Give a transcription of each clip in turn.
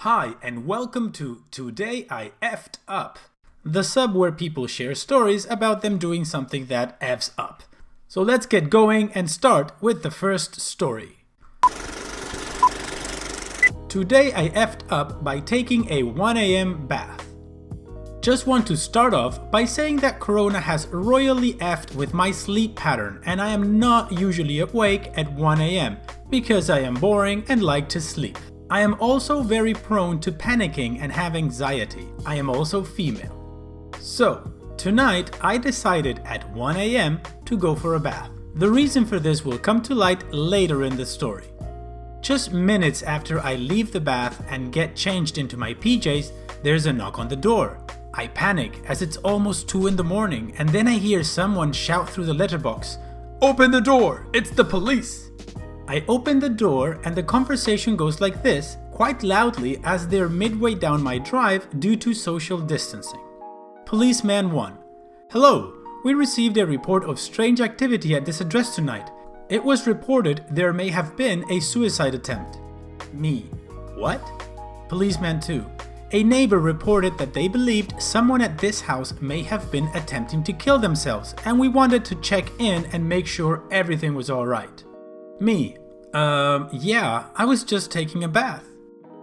Hi, and welcome to Today I Effed Up, the sub where people share stories about them doing something that F's up. So let's get going and start with the first story. Today I effed up by taking a 1 a.m. bath. Just want to start off by saying that Corona has royally effed with my sleep pattern, and I am not usually awake at 1 a.m. because I am boring and like to sleep. I am also very prone to panicking and have anxiety. I am also female. So, tonight I decided at 1 a.m. to go for a bath. The reason for this will come to light later in the story. Just minutes after I leave the bath and get changed into my PJs, there's a knock on the door. I panic as it's almost 2 in the morning, and then I hear someone shout through the letterbox, "Open the door, it's the police!" I open the door and the conversation goes like this, quite loudly as they're midway down my drive due to social distancing. Policeman 1. Hello, we received a report of strange activity at this address tonight. It was reported there may have been a suicide attempt. Me. What? Policeman 2. A neighbor reported that they believed someone at this house may have been attempting to kill themselves, and we wanted to check in and make sure everything was alright. Me. Yeah, I was just taking a bath.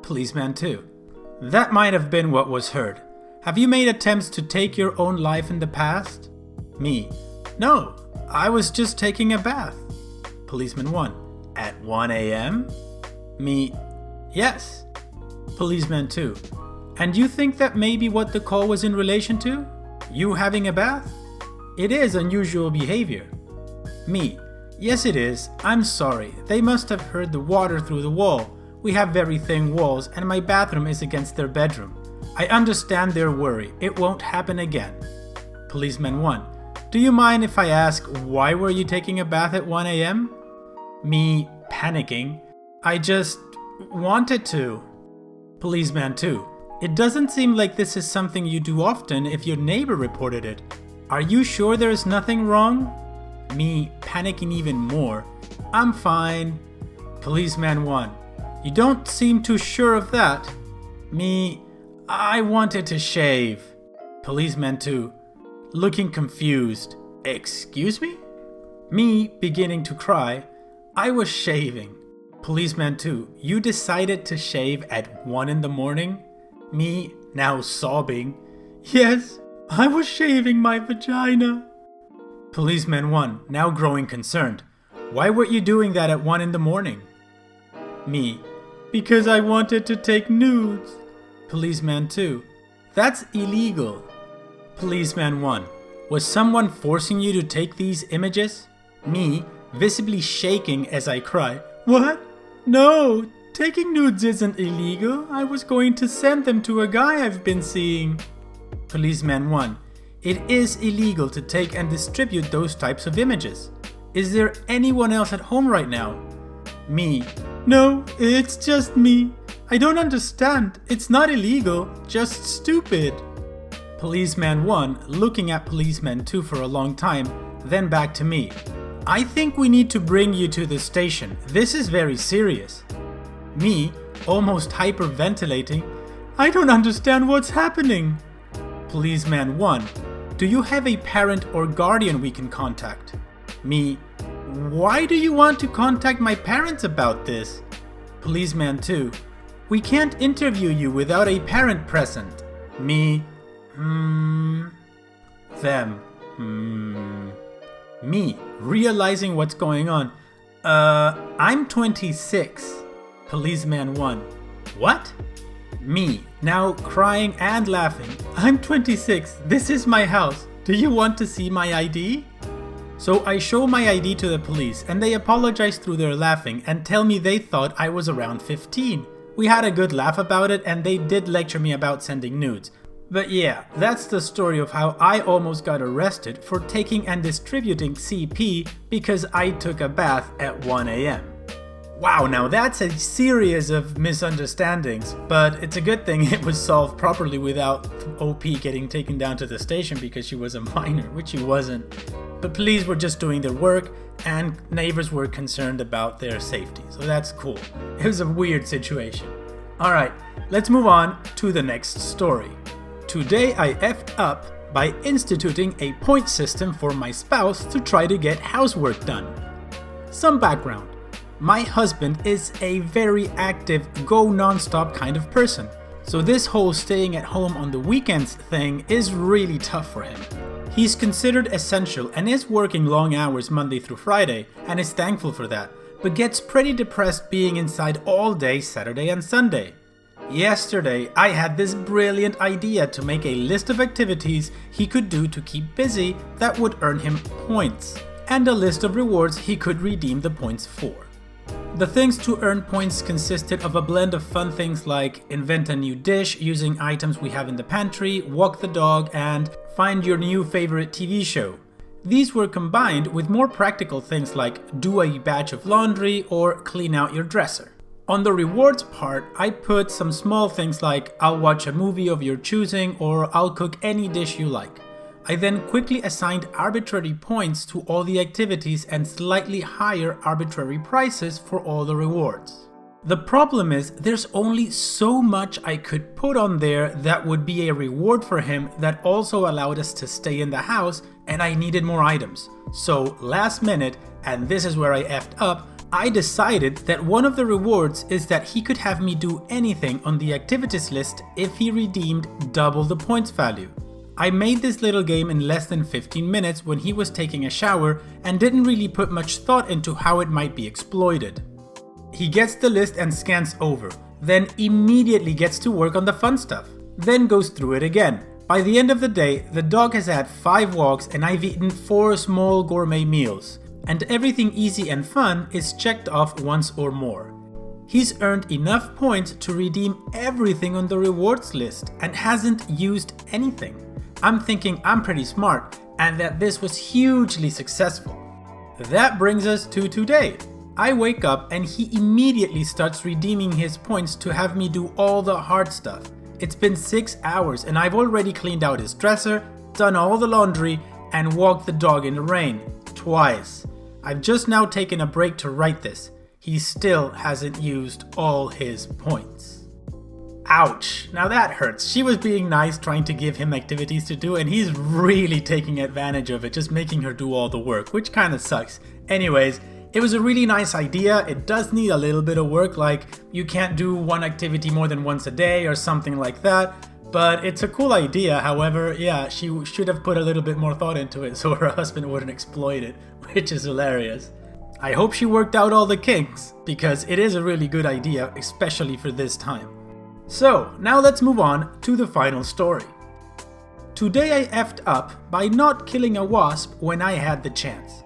Policeman 2. That might have been what was heard. Have you made attempts to take your own life in the past? Me. No, I was just taking a bath. Policeman 1. At 1 a.m.? Me. Yes. Policeman 2. And you think that may be what the call was in relation to? You having a bath? It is unusual behavior. Me. Yes, it is. I'm sorry. They must have heard the water through the wall. We have very thin walls and my bathroom is against their bedroom. I understand their worry. It won't happen again. Policeman 1. Do you mind if I ask why were you taking a bath at 1 a.m.? Me, panicking. I just wanted to. Policeman 2. It doesn't seem like this is something you do often if your neighbor reported it. Are you sure there is nothing wrong? Me, panicking even more. I'm fine. Policeman 1. You don't seem too sure of that. Me, I wanted to shave. Policeman 2. Looking confused. Excuse me? Me, beginning to cry. I was shaving. Policeman 2. You decided to shave at 1 in the morning? Me, now sobbing. Yes, I was shaving my vagina. Policeman 1, now growing concerned. Why were you doing that at 1 in the morning? Me. Because I wanted to take nudes. Policeman 2. That's illegal. Policeman 1. Was someone forcing you to take these images? Me, visibly shaking as I cry. What? No, taking nudes isn't illegal. I was going to send them to a guy I've been seeing. Policeman 1. It is illegal to take and distribute those types of images. Is there anyone else at home right now? Me. No, it's just me. I don't understand. It's not illegal, just stupid. Policeman 1 looking at Policeman 2 for a long time, then back to me. I think we need to bring you to the station. This is very serious. Me, almost hyperventilating. I don't understand what's happening. Policeman 1. Do you have a parent or guardian we can contact? Me. Why do you want to contact my parents about this? Policeman 2. We can't interview you without a parent present. Me. Them. Me, realizing what's going on. I'm 26. Policeman 1. What? Me, now crying and laughing. I'm 26. This is my house. Do you want to see my ID? So I show my ID to the police and they apologize through their laughing and tell me they thought I was around 15. We had a good laugh about it and they did lecture me about sending nudes. But yeah, that's the story of how I almost got arrested for taking and distributing CP because I took a bath at 1 a.m. Wow, now that's a series of misunderstandings, but it's a good thing it was solved properly without OP getting taken down to the station because she was a minor, which she wasn't. But police were just doing their work and neighbors were concerned about their safety, so that's cool. It was a weird situation. Alright, Let's move on to the next story. Today I effed up by instituting a point system for my spouse to try to get housework done. Some background. My husband is a very active, go non-stop kind of person, so this whole staying at home on the weekends thing is really tough for him. He's considered essential and is working long hours Monday through Friday and is thankful for that, but gets pretty depressed being inside all day Saturday and Sunday. Yesterday, I had this brilliant idea to make a list of activities he could do to keep busy that would earn him points, and a list of rewards he could redeem the points for. The things to earn points consisted of a blend of fun things like invent a new dish using items we have in the pantry, walk the dog, and find your new favorite TV show. These were combined with more practical things like do a batch of laundry or clean out your dresser. On the rewards part, I put some small things like I'll watch a movie of your choosing or I'll cook any dish you like. I then quickly assigned arbitrary points to all the activities and slightly higher arbitrary prices for all the rewards. The problem is there's only so much I could put on there that would be a reward for him that also allowed us to stay in the house, and I needed more items. So last minute, and this is where I effed up, I decided that one of the rewards is that he could have me do anything on the activities list if he redeemed double the points value. I made this little game in less than 15 minutes when he was taking a shower and didn't really put much thought into how it might be exploited. He gets the list and scans over, then immediately gets to work on the fun stuff, then goes through it again. By the end of the day, the dog has had 5 walks and I've eaten 4 small gourmet meals. And everything easy and fun is checked off once or more. He's earned enough points to redeem everything on the rewards list and hasn't used anything. I'm thinking I'm pretty smart and that this was hugely successful. That brings us to today. I wake up and he immediately starts redeeming his points to have me do all the hard stuff. It's been 6 hours and I've already cleaned out his dresser, done all the laundry, and walked the dog in the rain. Twice. I've just now taken a break to write this. He still hasn't used all his points. Ouch, now that hurts. She was being nice, trying to give him activities to do, and he's really taking advantage of it, just making her do all the work, which kind of sucks. Anyways, it was a really nice idea. It does need a little bit of work, like you can't do one activity more than once a day or something like that. But it's a cool idea. However, yeah, she should have put a little bit more thought into it so her husband wouldn't exploit it, which is hilarious. I hope she worked out all the kinks, because it is a really good idea, especially for this time. So, now let's move on to the final story. Today I effed up by not killing a wasp when I had the chance.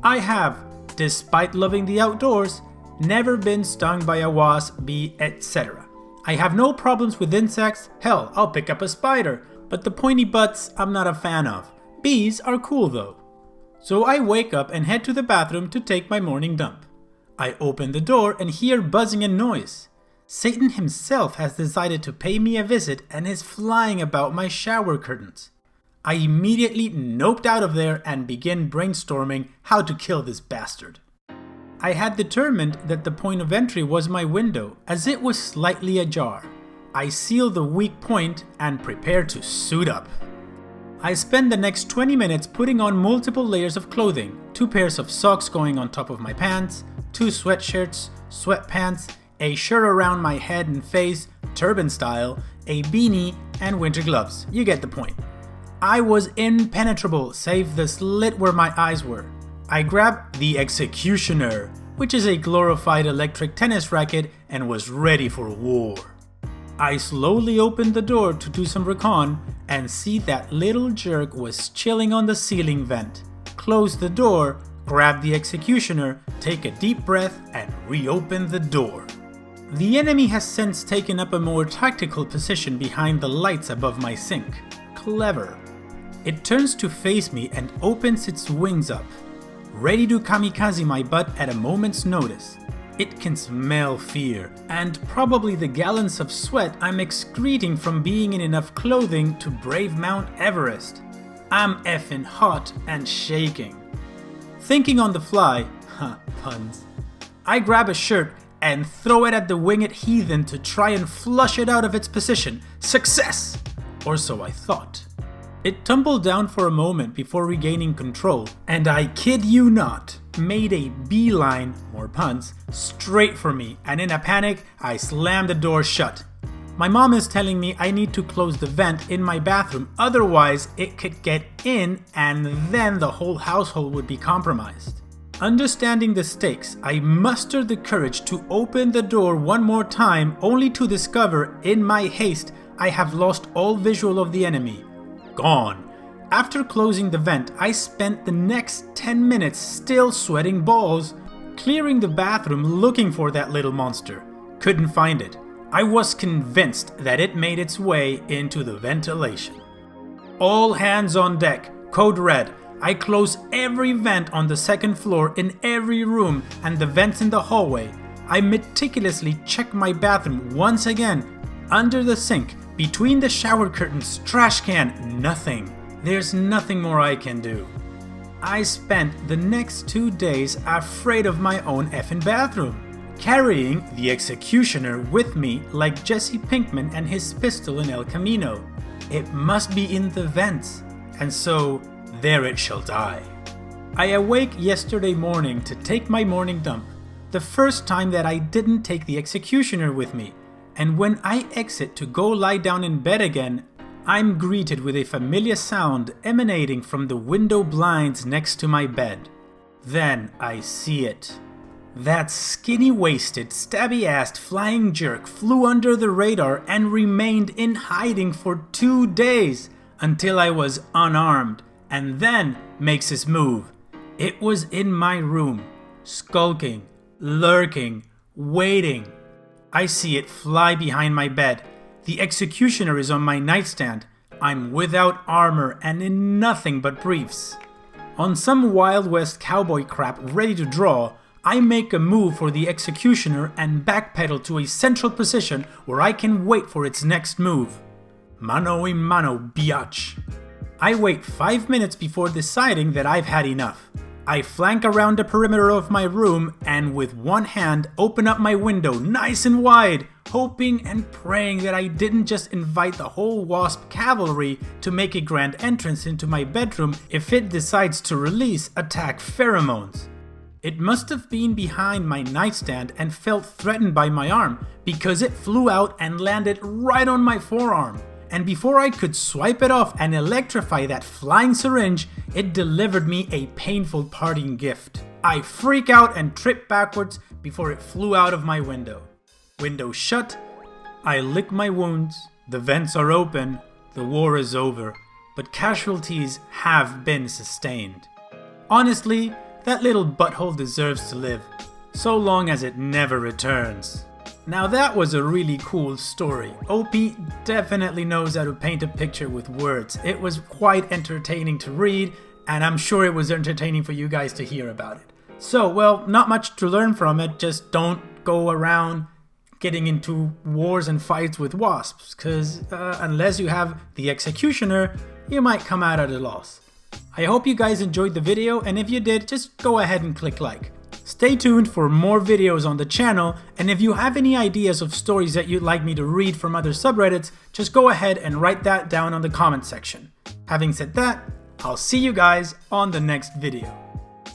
I have, despite loving the outdoors, never been stung by a wasp, bee, etc. I have no problems with insects. Hell, I'll pick up a spider, but the pointy butts I'm not a fan of. Bees are cool though. So I wake up and head to the bathroom to take my morning dump. I open the door and hear buzzing and noise. Satan himself has decided to pay me a visit and is flying about my shower curtains. I immediately noped out of there and begin brainstorming how to kill this bastard. I had determined that the point of entry was my window, as it was slightly ajar. I seal the weak point and prepare to suit up. I spend the next 20 minutes putting on multiple layers of clothing, 2 pairs of socks going on top of my pants, 2 sweatshirts, sweatpants, a shirt around my head and face, turban style, a beanie, and winter gloves. You get the point. I was impenetrable, save the slit where my eyes were. I grabbed the Executioner, which is a glorified electric tennis racket, and was ready for war. I slowly opened the door to do some recon and see that little jerk was chilling on the ceiling vent. Close the door, grab the Executioner, take a deep breath, and reopen the door. The enemy has since taken up a more tactical position behind the lights above my sink. Clever. It turns to face me and opens its wings up, ready to kamikaze my butt at a moment's notice. It can smell fear, and probably the gallons of sweat I'm excreting from being in enough clothing to brave Mount Everest. I'm effing hot and shaking. Thinking on the fly, puns, I grab a shirt, and throw it at the winged heathen to try and flush it out of its position. Success! Or so I thought. It tumbled down for a moment before regaining control, and I kid you not, made a beeline, more puns, straight for me, and in a panic, I slammed the door shut. My mom is telling me I need to close the vent in my bathroom, otherwise it could get in and then the whole household would be compromised. Understanding the stakes, I mustered the courage to open the door one more time, only to discover, in my haste, I have lost all visual of the enemy. Gone. After closing the vent, I spent the next 10 minutes still sweating balls, clearing the bathroom looking for that little monster. Couldn't find it. I was convinced that it made its way into the ventilation. All hands on deck. Code red. I close every vent on the second floor in every room and the vents in the hallway. I meticulously check my bathroom once again. Under the sink, between the shower curtains, trash can, nothing. There's nothing more I can do. I spent the next 2 days afraid of my own effing bathroom, carrying the executioner with me like Jesse Pinkman and his pistol in El Camino. It must be in the vents, and so there it shall die. I awake yesterday morning to take my morning dump, the first time that I didn't take the executioner with me, and when I exit to go lie down in bed again, I'm greeted with a familiar sound emanating from the window blinds next to my bed. Then I see it. That skinny-waisted, stabby-assed flying jerk flew under the radar and remained in hiding for 2 days until I was unarmed, and then makes his move. It was in my room, skulking, lurking, waiting. I see it fly behind my bed. The executioner is on my nightstand. I'm without armor and in nothing but briefs. On some Wild West cowboy crap ready to draw, I make a move for the executioner and backpedal to a central position where I can wait for its next move. Mano a mano, biatch. I wait 5 minutes before deciding that I've had enough. I flank around the perimeter of my room and with one hand open up my window nice and wide, hoping and praying that I didn't just invite the whole Wasp cavalry to make a grand entrance into my bedroom if it decides to release attack pheromones. It must have been behind my nightstand and felt threatened by my arm because it flew out and landed right on my forearm. And before I could swipe it off and electrify that flying syringe, it delivered me a painful parting gift. I freak out and trip backwards before it flew out of my window. Window shut, I lick my wounds, the vents are open, the war is over, but casualties have been sustained. Honestly, that little butthole deserves to live, so long as it never returns. Now that was a really cool story. OP definitely knows how to paint a picture with words. It was quite entertaining to read, and I'm sure it was entertaining for you guys to hear about it. So, well, not much to learn from it, just don't go around getting into wars and fights with wasps, because unless you have the executioner, you might come out at a loss. I hope you guys enjoyed the video, and if you did, just go ahead and click like. Stay tuned for more videos on the channel, and if you have any ideas of stories that you'd like me to read from other subreddits, just go ahead and write that down on the comment section. Having said that, I'll see you guys on the next video.